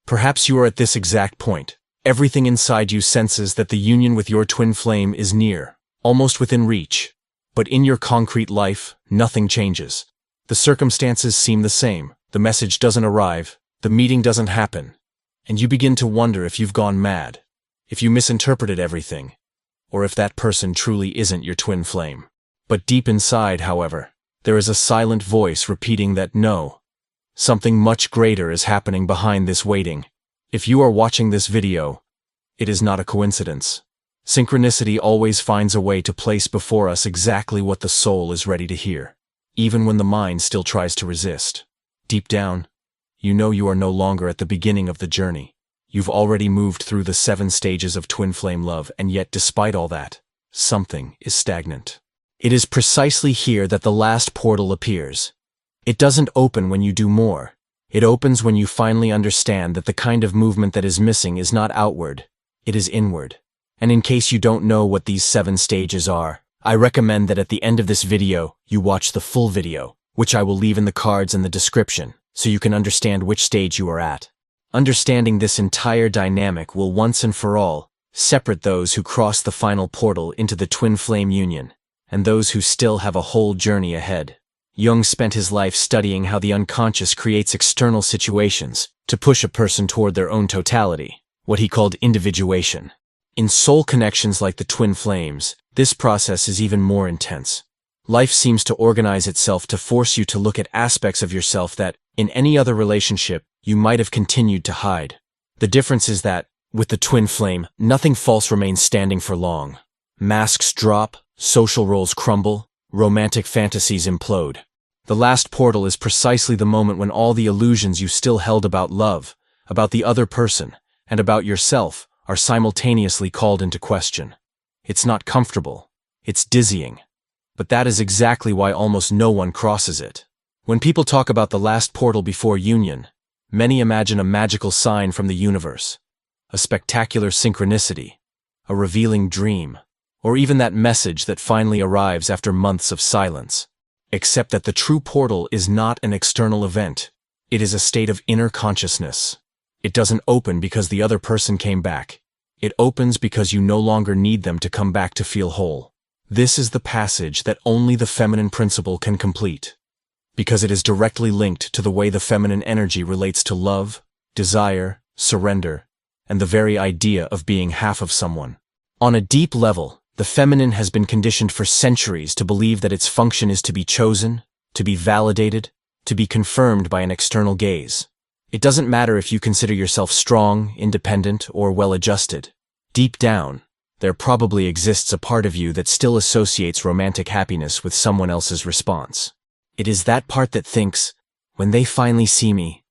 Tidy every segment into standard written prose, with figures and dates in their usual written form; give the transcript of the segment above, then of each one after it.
Perhaps you are at this exact point. Everything inside you senses that the union with your twin flame is near, almost within reach. But in your concrete life, nothing changes. The circumstances seem the same, the message doesn't arrive, the meeting doesn't happen, and you begin to wonder if you've gone mad, if you misinterpreted everything, or if that person truly isn't your twin flame. But deep inside, however, there is a silent voice repeating that no, something much greater is happening behind this waiting. If you are watching this video, it is not a coincidence. Synchronicity always finds a way to place before us exactly what the soul is ready to hear, even when the mind still tries to resist. Deep down, you know you are no longer at the beginning of the journey. You've already moved through the 7 stages of twin flame love, and yet despite all that, something is stagnant. It is precisely here that the last portal appears. It doesn't open when you do more. It opens when you finally understand that the kind of movement that is missing is not outward, it is inward. And in case you don't know what these 7 stages are, I recommend that at the end of this video, you watch the full video, which I will leave in the cards in the description, so you can understand which stage you are at. Understanding this entire dynamic will once and for all separate those who cross the final portal into the twin flame union, and those who still have a whole journey ahead. Jung spent his life studying how the unconscious creates external situations to push a person toward their own totality, what he called individuation. In soul connections like the twin flames, this process is even more intense. Life seems to organize itself to force you to look at aspects of yourself that, in any other relationship, you might have continued to hide. The difference is that, with the twin flame, nothing false remains standing for long. Masks drop, social roles crumble, romantic fantasies implode. The last portal is precisely the moment when all the illusions you still held about love, about the other person, and about yourself are simultaneously called into question. It's not comfortable. It's dizzying. But that is exactly why almost no one crosses it. When people talk about the last portal before union, many imagine a magical sign from the universe, a spectacular synchronicity, a revealing dream, or even that message that finally arrives after months of silence. Except that the true portal is not an external event. It is a state of inner consciousness. It doesn't open because the other person came back. It opens because you no longer need them to come back to feel whole. This is the passage that only the feminine principle can complete, because it is directly linked to the way the feminine energy relates to love, desire, surrender, and the very idea of being half of someone. On a deep level, the feminine has been conditioned for centuries to believe that its function is to be chosen, to be validated, to be confirmed by an external gaze. It doesn't matter if you consider yourself strong, independent, or well-adjusted. Deep down, there probably exists a part of you that still associates romantic happiness with someone else's response. It is that part that thinks, when they finally see me,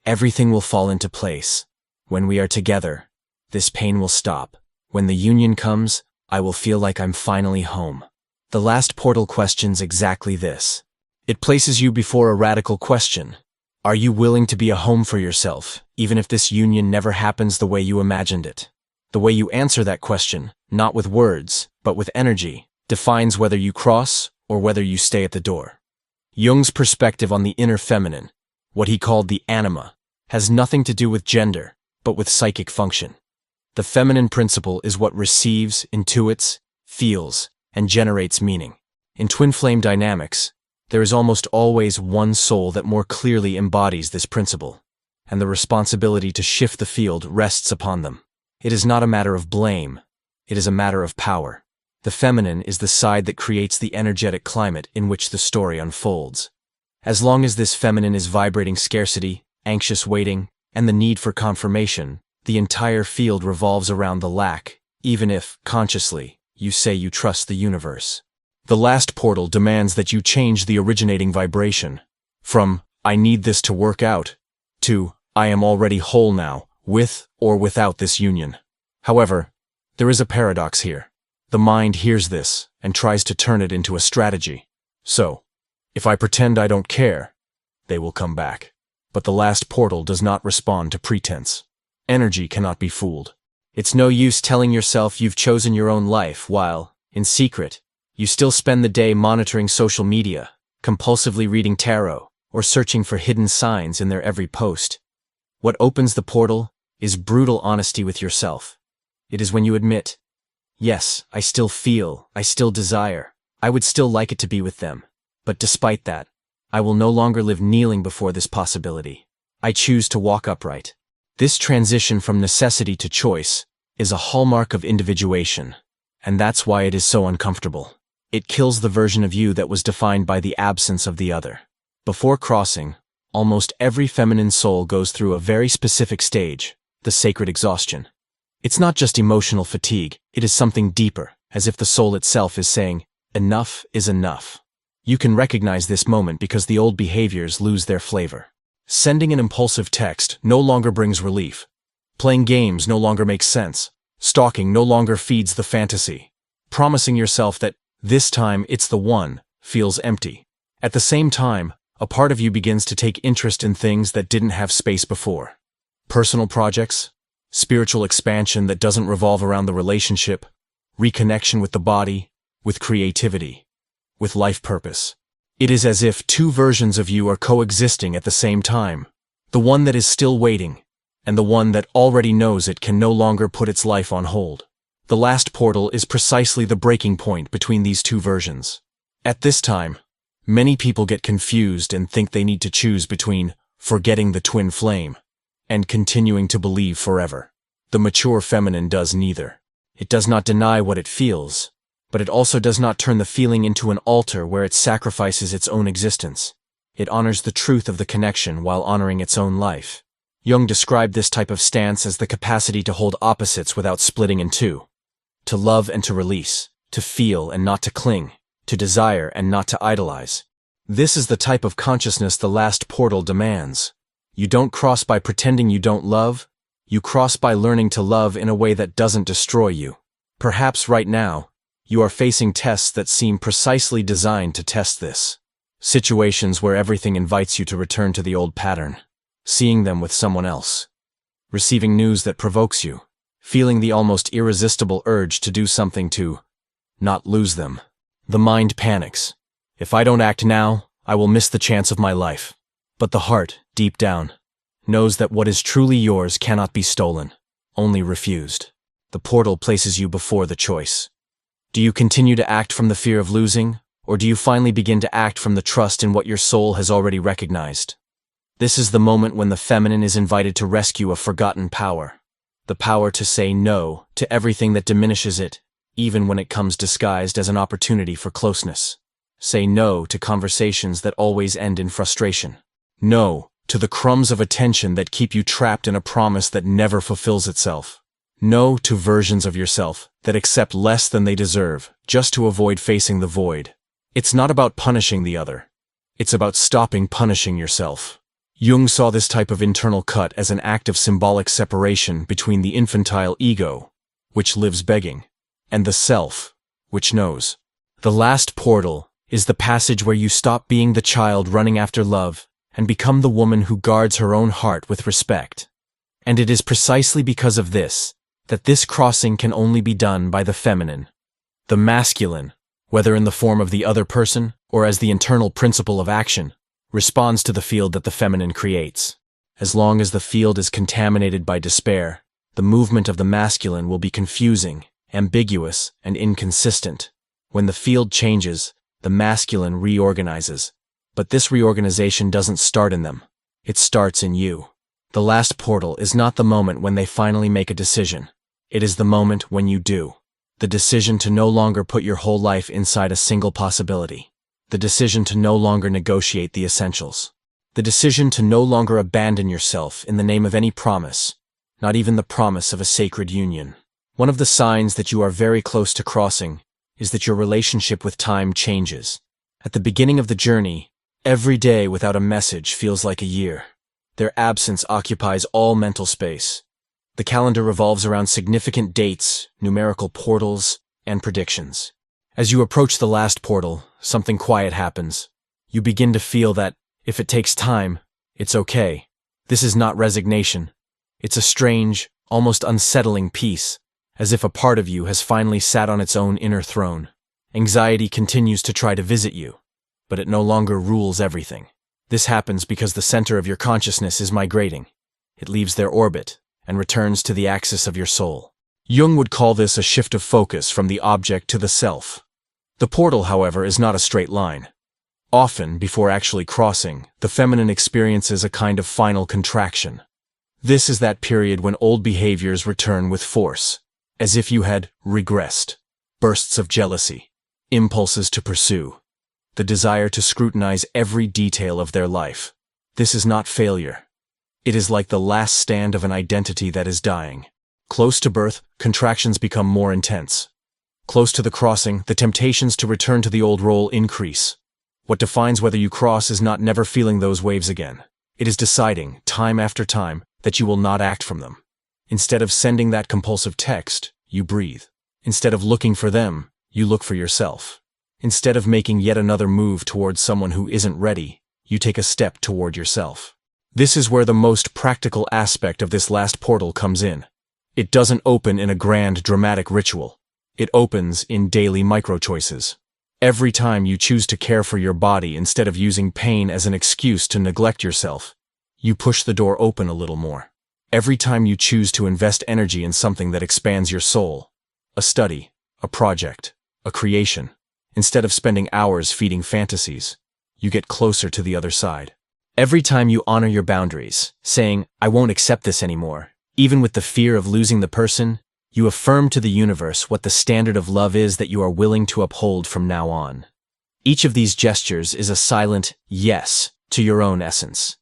everything will fall into place. When we are together, this pain will stop. When the union comes, I will feel like I'm finally home. The last portal questions exactly this. It places you before a radical question. Are you willing to be a home for yourself, even if this union never happens the way you imagined it? The way you answer that question, not with words, but with energy, defines whether you cross or whether you stay at the door. Jung's perspective on the inner feminine, what he called the anima, has nothing to do with gender, but with psychic function. The feminine principle is what receives, intuits, feels, and generates meaning. In twin flame dynamics, there is almost always one soul that more clearly embodies this principle, and the responsibility to shift the field rests upon them. It is not a matter of blame, it is a matter of power. The feminine is the side that creates the energetic climate in which the story unfolds. As long as this feminine is vibrating scarcity, anxious waiting, and the need for confirmation, the entire field revolves around the lack, even if, consciously, you say you trust the universe. The last portal demands that you change the originating vibration, from, I need this to work out, to, I am already whole now, with or without this union. However, there is a paradox here. The mind hears this and tries to turn it into a strategy. So, if I pretend I don't care, they will come back. But the last portal does not respond to pretense. Energy cannot be fooled. It's no use telling yourself you've chosen your own life while, in secret, you still spend the day monitoring social media, compulsively reading tarot, or searching for hidden signs in their every post. What opens the portal is brutal honesty with yourself. It is when you admit, yes, I still feel, I still desire, I would still like it to be with them. But despite that, I will no longer live kneeling before this possibility. I choose to walk upright. This transition from necessity to choice is a hallmark of individuation, and that's why it is so uncomfortable. It kills the version of you that was defined by the absence of the other. Before crossing, almost every feminine soul goes through a very specific stage, the sacred exhaustion. It's not just emotional fatigue, it is something deeper, as if the soul itself is saying, enough is enough. You can recognize this moment because the old behaviors lose their flavor. Sending an impulsive text no longer brings relief. Playing games no longer makes sense. Stalking no longer feeds the fantasy. Promising yourself that this time it's the one feels empty. At the same time, a part of you begins to take interest in things that didn't have space before. Personal projects, spiritual expansion that doesn't revolve around the relationship, reconnection with the body, with creativity, with life purpose. It is as if two versions of you are coexisting at the same time, the one that is still waiting, and the one that already knows it can no longer put its life on hold. The last portal is precisely the breaking point between these two versions. At this time, many people get confused and think they need to choose between forgetting the twin flame and continuing to believe forever. The mature feminine does neither. It does not deny what it feels, but it also does not turn the feeling into an altar where it sacrifices its own existence. It honors the truth of the connection while honoring its own life. Jung described this type of stance as the capacity to hold opposites without splitting in two. To love and to release, to feel and not to cling, to desire and not to idolize. This is the type of consciousness the last portal demands. You don't cross by pretending you don't love, you cross by learning to love in a way that doesn't destroy you. Perhaps right now, you are facing tests that seem precisely designed to test this. Situations where everything invites you to return to the old pattern. Seeing them with someone else. Receiving news that provokes you. Feeling the almost irresistible urge to do something to not lose them. The mind panics. If I don't act now, I will miss the chance of my life. But the heart, deep down, knows that what is truly yours cannot be stolen, only refused. The portal places you before the choice. Do you continue to act from the fear of losing, or do you finally begin to act from the trust in what your soul has already recognized? This is the moment when the feminine is invited to rescue a forgotten power. The power to say no to everything that diminishes it, even when it comes disguised as an opportunity for closeness. Say no to conversations that always end in frustration. No to the crumbs of attention that keep you trapped in a promise that never fulfills itself. No to versions of yourself that accept less than they deserve, just to avoid facing the void. It's not about punishing the other. It's about stopping punishing yourself. Jung saw this type of internal cut as an act of symbolic separation between the infantile ego, which lives begging, and the self, which knows. The last portal is the passage where you stop being the child running after love and become the woman who guards her own heart with respect. And it is precisely because of this that this crossing can only be done by the feminine. The masculine, whether in the form of the other person or as the internal principle of action, responds to the field that the feminine creates. As long as the field is contaminated by despair, the movement of the masculine will be confusing, ambiguous, and inconsistent. When the field changes, the masculine reorganizes. But this reorganization doesn't start in them. It starts in you. The last portal is not the moment when they finally make a decision. It is the moment when you do. The decision to no longer put your whole life inside a single possibility. The decision to no longer negotiate the essentials. The decision to no longer abandon yourself in the name of any promise, not even the promise of a sacred union. One of the signs that you are very close to crossing is that your relationship with time changes. At the beginning of the journey, every day without a message feels like a year. Their absence occupies all mental space. The calendar revolves around significant dates, numerical portals, and predictions. As you approach the last portal, something quiet happens. You begin to feel that, if it takes time, it's okay. This is not resignation. It's a strange, almost unsettling peace, as if a part of you has finally sat on its own inner throne. Anxiety continues to try to visit you, but it no longer rules everything. This happens because the center of your consciousness is migrating. it leaves their orbit and returns to the axis of your soul. Jung would call this a shift of focus from the object to the self. The portal, however, is not a straight line. Often, before actually crossing, the feminine experiences a kind of final contraction. This is that period when old behaviors return with force, as if you had regressed. Bursts of jealousy, impulses to pursue, the desire to scrutinize every detail of their life. This is not failure. It is like the last stand of an identity that is dying. Close to birth, contractions become more intense. Close to the crossing, the temptations to return to the old role increase. What defines whether you cross is not never feeling those waves again. It is deciding, time after time, that you will not act from them. Instead of sending that compulsive text, you breathe. Instead of looking for them, you look for yourself. Instead of making yet another move towards someone who isn't ready, you take a step toward yourself. This is where the most practical aspect of this last portal comes in. It doesn't open in a grand, dramatic ritual. It opens in daily micro-choices. Every time you choose to care for your body instead of using pain as an excuse to neglect yourself, you push the door open a little more. Every time you choose to invest energy in something that expands your soul, a study, a project, a creation, instead of spending hours feeding fantasies, you get closer to the other side. Every time you honor your boundaries, saying, "I won't accept this anymore," even with the fear of losing the person, you affirm to the universe what the standard of love is that you are willing to uphold from now on. Each of these gestures is a silent yes to your own essence.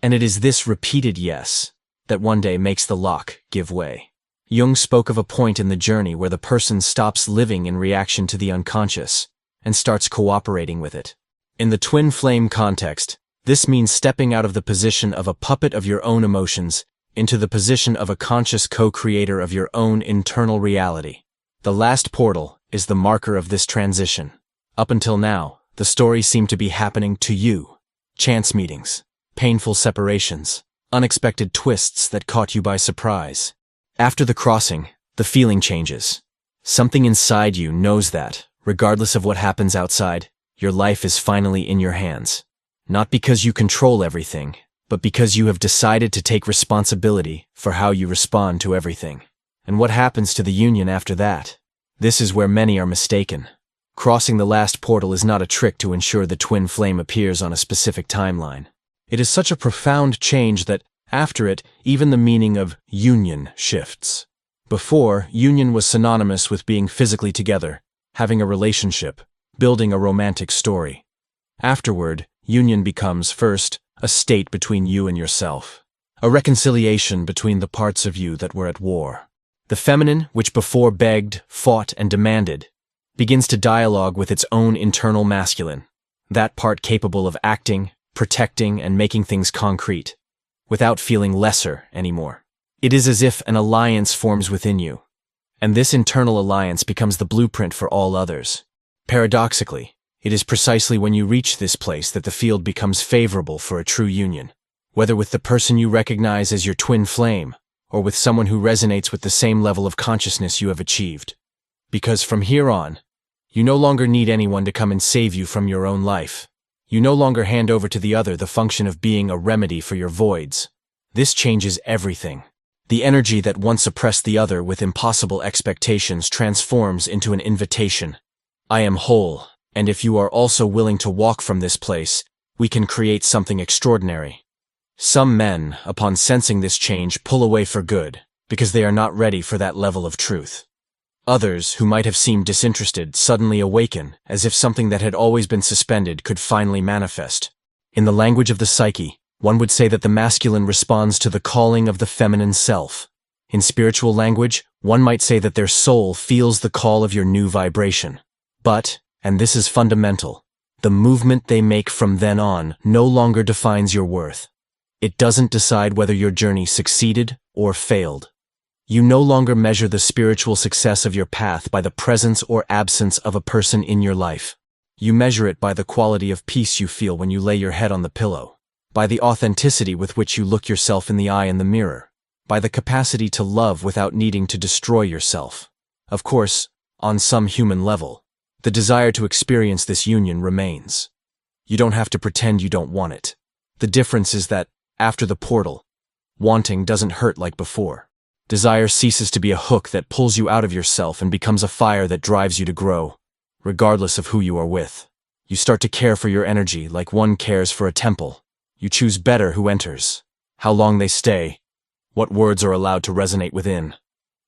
And it is this repeated yes that one day makes the lock give way. Jung spoke of a point in the journey where the person stops living in reaction to the unconscious and starts cooperating with it. In the twin flame context, this means stepping out of the position of a puppet of your own emotions into the position of a conscious co-creator of your own internal reality. The last portal is the marker of this transition. Up until now, the story seemed to be happening to you. Chance meetings, painful separations, unexpected twists that caught you by surprise. After the crossing, the feeling changes. Something inside you knows that, regardless of what happens outside, your life is finally in your hands. Not because you control everything, but because you have decided to take responsibility for how you respond to everything. And what happens to the union after that? This is where many are mistaken. Crossing the last portal is not a trick to ensure the twin flame appears on a specific timeline. It is such a profound change that, after it, even the meaning of union shifts. Before, union was synonymous with being physically together, having a relationship, building a romantic story. Afterward, union becomes, first, a state between you and yourself. A reconciliation between the parts of you that were at war. The feminine, which before begged, fought, and demanded, begins to dialogue with its own internal masculine, that part capable of acting, protecting, and making things concrete, without feeling lesser anymore. It is as if an alliance forms within you, and this internal alliance becomes the blueprint for all others. Paradoxically, it is precisely when you reach this place that the field becomes favorable for a true union, whether with the person you recognize as your twin flame, or with someone who resonates with the same level of consciousness you have achieved. Because from here on, you no longer need anyone to come and save you from your own life. You no longer hand over to the other the function of being a remedy for your voids. This changes everything. The energy that once oppressed the other with impossible expectations transforms into an invitation. I am whole, and if you are also willing to walk from this place, we can create something extraordinary. Some men, upon sensing this change, pull away for good, because they are not ready for that level of truth. Others, who might have seemed disinterested, suddenly awaken, as if something that had always been suspended could finally manifest. In the language of the psyche, one would say that the masculine responds to the calling of the feminine self. In spiritual language, one might say that their soul feels the call of your new vibration. But, and this is fundamental, the movement they make from then on no longer defines your worth. It doesn't decide whether your journey succeeded or failed. You no longer measure the spiritual success of your path by the presence or absence of a person in your life. You measure it by the quality of peace you feel when you lay your head on the pillow, by the authenticity with which you look yourself in the eye in the mirror, by the capacity to love without needing to destroy yourself. Of course, on some human level, the desire to experience this union remains. You don't have to pretend you don't want it. The difference is that, after the portal, Wanting doesn't hurt like before. Desire ceases to be a hook that pulls you out of yourself and becomes a fire that drives you to grow, regardless of who you are with. You start to care for your energy like one cares for a temple. You choose better who enters, how long they stay, what words are allowed to resonate within.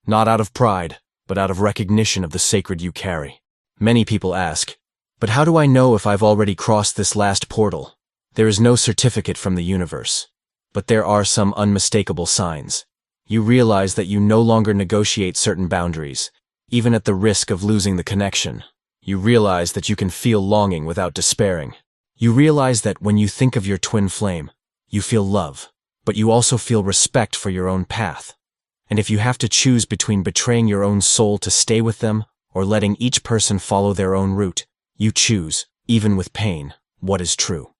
Not out of pride, but out of recognition of the sacred you carry. Many people ask, but how do I know if I've already crossed this last portal? There is no certificate from the universe, but there are some unmistakable signs. You realize that you no longer negotiate certain boundaries, even at the risk of losing the connection. You realize that you can feel longing without despairing. You realize that when you think of your twin flame, you feel love, but you also feel respect for your own path. And if you have to choose between betraying your own soul to stay with them or letting each person follow their own route, you choose, even with pain, what is true.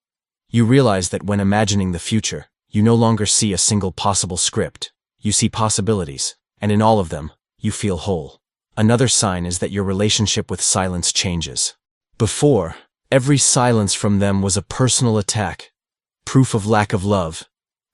You realize that when imagining the future, you no longer see a single possible script. You see possibilities, and in all of them, you feel whole. Another sign is that your relationship with silence changes. Before, every silence from them was a personal attack, proof of lack of love,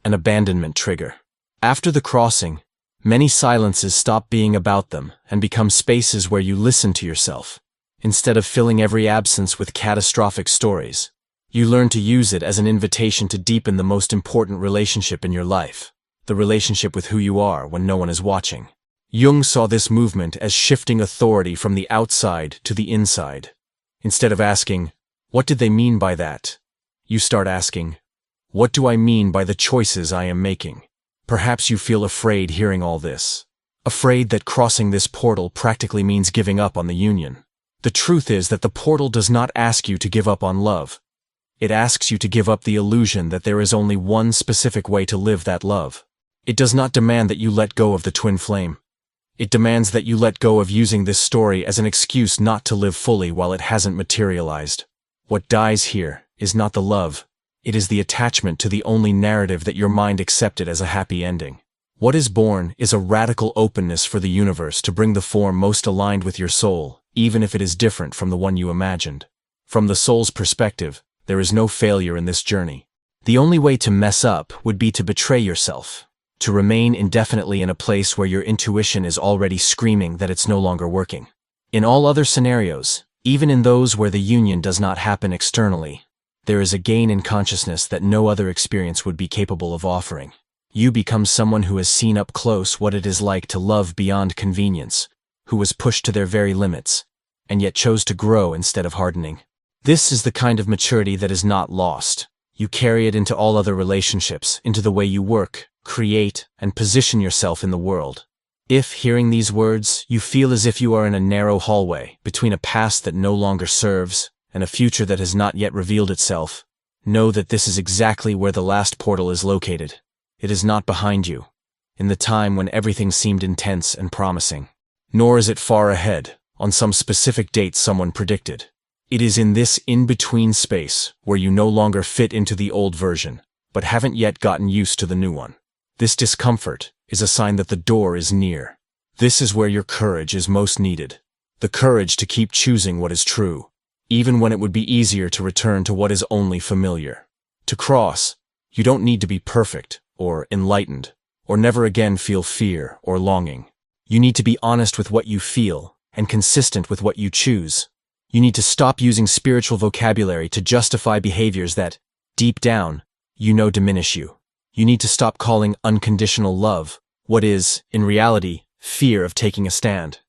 an abandonment trigger. After the crossing, many silences stop being about them and become spaces where you listen to yourself. Instead of filling every absence with catastrophic stories, you learn to use it as an invitation to deepen the most important relationship in your life, the relationship with who you are when no one is watching. Jung saw this movement as shifting authority from the outside to the inside. Instead of asking, what did they mean by that? You start asking, what do I mean by the choices I am making? Perhaps you feel afraid hearing all this. Afraid that crossing this portal practically means giving up on the union. The truth is that the portal does not ask you to give up on love. It asks you to give up the illusion that there is only one specific way to live that love. It does not demand that you let go of the twin flame. It demands that you let go of using this story as an excuse not to live fully while it hasn't materialized. What dies here is not the love. It is the attachment to the only narrative that your mind accepted as a happy ending. What is born is a radical openness for the universe to bring the form most aligned with your soul, even if it is different from the one you imagined. From the soul's perspective, there is no failure in this journey. The only way to mess up would be to betray yourself, to remain indefinitely in a place where your intuition is already screaming that it's no longer working. In all other scenarios, even in those where the union does not happen externally, there is a gain in consciousness that no other experience would be capable of offering. You become someone who has seen up close what it is like to love beyond convenience, who was pushed to their very limits, and yet chose to grow instead of hardening. This is the kind of maturity that is not lost. You carry it into all other relationships, into the way you work, create, and position yourself in the world. If, hearing these words, you feel as if you are in a narrow hallway between a past that no longer serves and a future that has not yet revealed itself, know that this is exactly where the last portal is located. It is not behind you, in the time when everything seemed intense and promising. Nor is it far ahead, on some specific date someone predicted. It is in this in-between space where you no longer fit into the old version, but haven't yet gotten used to the new one. This discomfort is a sign that the door is near. This is where your courage is most needed. The courage to keep choosing what is true, even when it would be easier to return to what is only familiar. To cross, you don't need to be perfect, or enlightened, or never again feel fear or longing. You need to be honest with what you feel, and consistent with what you choose. You need to stop using spiritual vocabulary to justify behaviors that, deep down, you know diminish you. You need to stop calling unconditional love what is, in reality, fear of taking a stand.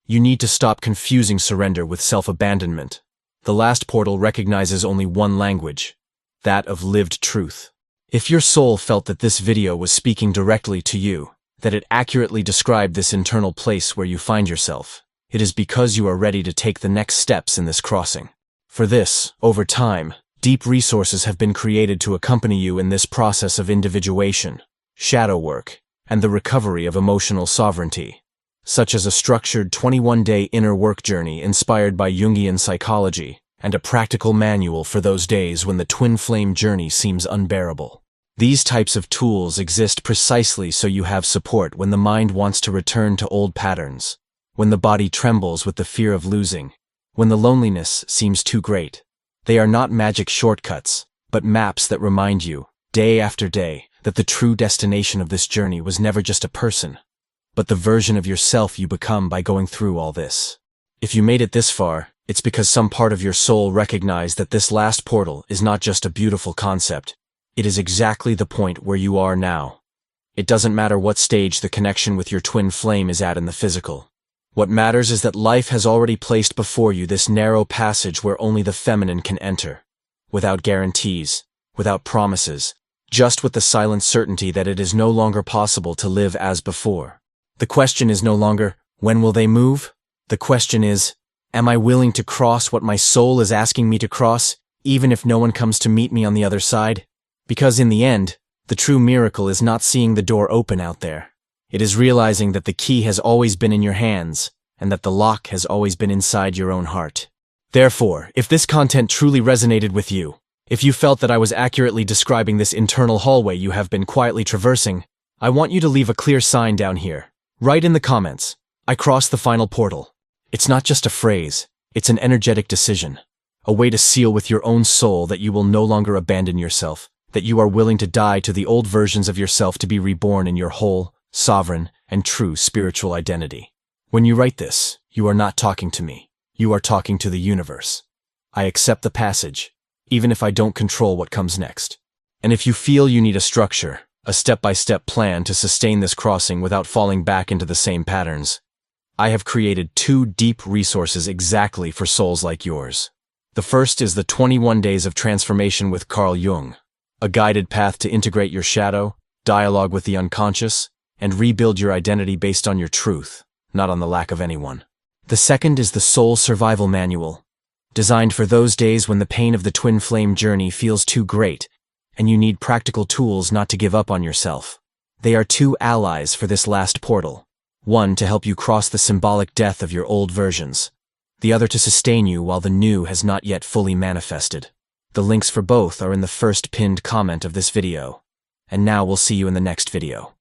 You need to stop confusing surrender with self-abandonment. The last portal recognizes only one language, that of lived truth. If your soul felt that this video was speaking directly to you, that it accurately described this internal place where you find yourself, it is because you are ready to take the next steps in this crossing. For this, over time, deep resources have been created to accompany you in this process of individuation, shadow work, and the recovery of emotional sovereignty, such as a structured 21-day inner work journey inspired by Jungian psychology, and a practical manual for those days when the twin flame journey seems unbearable. These types of tools exist precisely so you have support when the mind wants to return to old patterns, when the body trembles with the fear of losing, when the loneliness seems too great. They are not magic shortcuts, but maps that remind you, day after day, that the true destination of this journey was never just a person, but the version of yourself you become by going through all this. If you made it this far, it's because some part of your soul recognized that this last portal is not just a beautiful concept, it is exactly the point where you are now. It doesn't matter what stage the connection with your twin flame is at in the physical. What matters is that life has already placed before you this narrow passage where only the feminine can enter, without guarantees, without promises, just with the silent certainty that it is no longer possible to live as before. The question is no longer, when will they move? The question is, am I willing to cross what my soul is asking me to cross, even if no one comes to meet me on the other side? Because in the end, the true miracle is not seeing the door open out there. It is realizing that the key has always been in your hands, and that the lock has always been inside your own heart. Therefore, if this content truly resonated with you, if you felt that I was accurately describing this internal hallway you have been quietly traversing, I want you to leave a clear sign down here. Write in the comments, I crossed the final portal. It's not just a phrase, it's an energetic decision, a way to seal with your own soul that you will no longer abandon yourself, that you are willing to die to the old versions of yourself to be reborn in your whole, sovereign, and true spiritual identity. When you write this, you are not talking to me. You are talking to the universe. I accept the passage, even if I don't control what comes next. And if you feel you need a structure, a step-by-step plan to sustain this crossing without falling back into the same patterns, I have created 2 deep resources exactly for souls like yours. The first is the 21 Days of Transformation with Carl Jung, a guided path to integrate your shadow, dialogue with the unconscious, and rebuild your identity based on your truth, not on the lack of anyone. The second is the Soul Survival Manual, designed for those days when the pain of the twin flame journey feels too great, and you need practical tools not to give up on yourself. They are 2 allies for this last portal, one to help you cross the symbolic death of your old versions, the other to sustain you while the new has not yet fully manifested. The links for both are in the first pinned comment of this video. And now we'll see you in the next video.